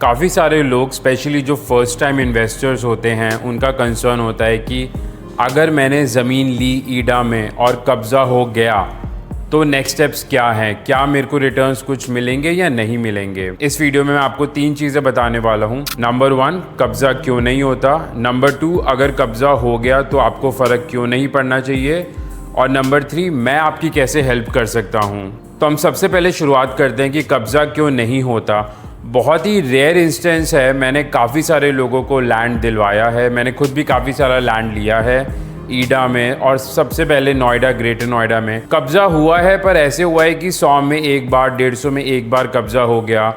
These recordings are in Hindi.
काफ़ी सारे लोग स्पेशली जो फर्स्ट टाइम इन्वेस्टर्स होते हैं उनका कंसर्न होता है कि अगर मैंने ज़मीन ली ईडा में और कब्ज़ा हो गया तो नेक्स्ट स्टेप्स क्या हैं, क्या मेरे को रिटर्न्स कुछ मिलेंगे या नहीं मिलेंगे। इस वीडियो में मैं आपको 3 चीज़ें बताने वाला हूँ। नंबर 1, कब्ज़ा क्यों नहीं होता। नंबर 2, अगर कब्ज़ा हो गया तो आपको फ़र्क क्यों नहीं पड़ना चाहिए। और नंबर 3, मैं आपकी कैसे हेल्प कर सकता हूँ। तो हम सबसे पहले शुरुआत करते हैं कि कब्ज़ा क्यों नहीं होता। बहुत ही रेयर इंस्टेंस है, मैंने काफ़ी सारे लोगों को लैंड दिलवाया है, मैंने खुद भी काफ़ी सारा लैंड लिया है ईडा में और सबसे पहले नोएडा, ग्रेटर नोएडा में कब्ज़ा हुआ है। पर ऐसे हुआ है कि 100 में एक बार, 150 में एक बार कब्ज़ा हो गया,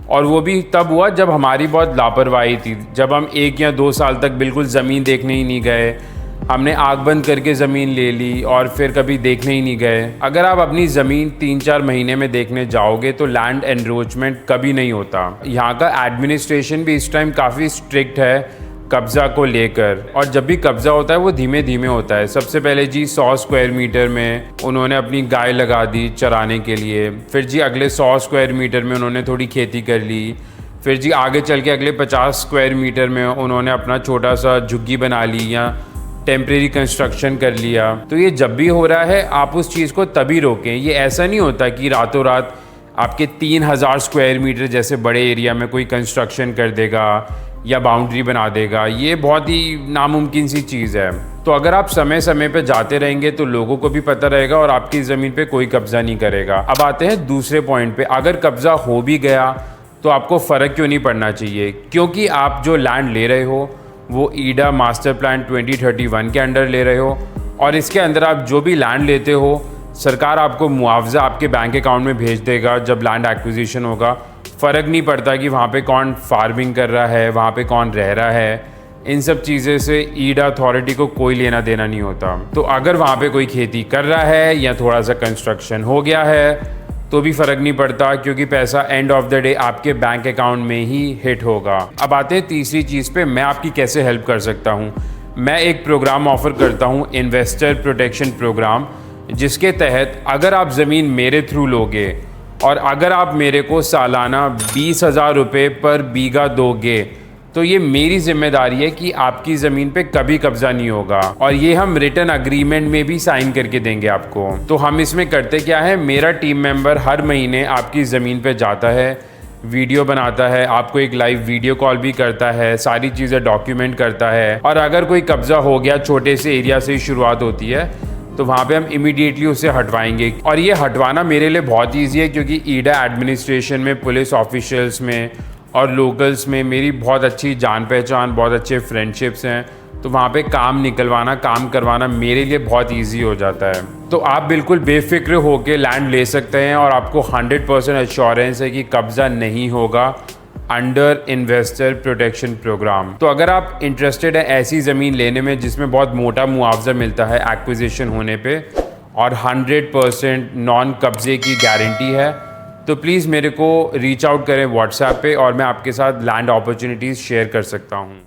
और वो भी तब हुआ जब हमारी बहुत लापरवाही थी, जब हम 1 या 2 साल तक बिल्कुल ज़मीन देखने ही नहीं गए। हमने आँख बंद करके ज़मीन ले ली और फिर कभी देखने ही नहीं गए। अगर आप अपनी ज़मीन 3-4 महीने में देखने जाओगे तो लैंड एनरोचमेंट कभी नहीं होता। यहाँ का एडमिनिस्ट्रेशन भी इस टाइम काफ़ी स्ट्रिक्ट है कब्ज़ा को लेकर, और जब भी कब्ज़ा होता है वो धीमे धीमे होता है। सबसे पहले जी 100 स्क्वायर मीटर में उन्होंने अपनी गाय लगा दी चराने के लिए, फिर जी अगले 100 स्क्वायर मीटर में उन्होंने थोड़ी खेती कर ली, फिर जी आगे चल के अगले 50 स्क्वायर मीटर में उन्होंने अपना छोटा सा झुग्गी बना ली या टेम्प्रेरी कंस्ट्रक्शन कर लिया। तो ये जब भी हो रहा है आप उस चीज़ को तभी रोकें। ये ऐसा नहीं होता कि रातों रात आपके 3000 स्क्वायर मीटर जैसे बड़े एरिया में कोई कंस्ट्रक्शन कर देगा या बाउंड्री बना देगा। ये बहुत ही नामुमकिन सी चीज़ है। तो अगर आप समय समय पे जाते रहेंगे तो लोगों को भी पता रहेगा और आपकी ज़मीन पे कोई कब्ज़ा नहीं करेगा। अब आते हैं दूसरे पॉइंट पे, अगर कब्ज़ा हो भी गया तो आपको फ़र्क क्यों नहीं पड़ना चाहिए। क्योंकि आप जो लैंड ले रहे हो वो ईडा मास्टर प्लान 2031 के अंडर ले रहे हो, और इसके अंदर आप जो भी लैंड लेते हो सरकार आपको मुआवजा आपके बैंक अकाउंट में भेज देगा जब लैंड एक्विजिशन होगा। फ़र्क नहीं पड़ता कि वहाँ पे कौन फार्मिंग कर रहा है, वहाँ पे कौन रह रहा है, इन सब चीज़ें से ईडा अथॉरिटी को कोई लेना देना नहीं होता। तो अगर वहाँ पे कोई खेती कर रहा है या थोड़ा सा कंस्ट्रक्शन हो गया है तो भी फ़र्क नहीं पड़ता, क्योंकि पैसा एंड ऑफ द डे आपके बैंक अकाउंट में ही हिट होगा। अब आते हैं तीसरी चीज़ पे, मैं आपकी कैसे हेल्प कर सकता हूँ। मैं एक प्रोग्राम ऑफ़र करता हूँ, इन्वेस्टर प्रोटेक्शन प्रोग्राम, जिसके तहत अगर आप ज़मीन मेरे थ्रू लोगे और अगर आप मेरे को सालाना 20,000 रुपये पर बीघा दोगे तो ये मेरी जिम्मेदारी है कि आपकी ज़मीन पे कभी कब्ज़ा नहीं होगा, और ये हम रिटर्न अग्रीमेंट में भी साइन करके देंगे आपको। तो हम इसमें करते क्या है, मेरा टीम मेंबर हर महीने आपकी ज़मीन पे जाता है, वीडियो बनाता है, आपको एक लाइव वीडियो कॉल भी करता है, सारी चीज़ें डॉक्यूमेंट करता है, और अगर कोई कब्ज़ा हो गया, छोटे से एरिया से ही शुरुआत होती है, तो वहाँ पे हम इमीडिएटली उसे हटवाएंगे। और ये हटवाना मेरे लिए बहुत ईजी है, क्योंकि ईडा एडमिनिस्ट्रेशन में, पुलिस ऑफिशियल्स में और लोकल्स में मेरी बहुत अच्छी जान पहचान, बहुत अच्छे फ्रेंडशिप्स हैं। तो वहाँ पे काम निकलवाना, काम करवाना मेरे लिए बहुत इजी हो जाता है। तो आप बिल्कुल बेफिक्र होकर लैंड ले सकते हैं, और आपको 100% एश्योरेंस है कि कब्ज़ा नहीं होगा अंडर इन्वेस्टर प्रोटेक्शन प्रोग्राम। तो अगर आप इंटरेस्टेड है ऐसी ज़मीन लेने में जिसमें बहुत मोटा मुआवजा मिलता है एक्विजिशन होने पे और 100% नॉन कब्ज़े की गारंटी है, तो प्लीज़ मेरे को रीच आउट करें व्हाट्सएप पे, और मैं आपके साथ लैंड अपॉर्चुनिटीज़ शेयर कर सकता हूँ।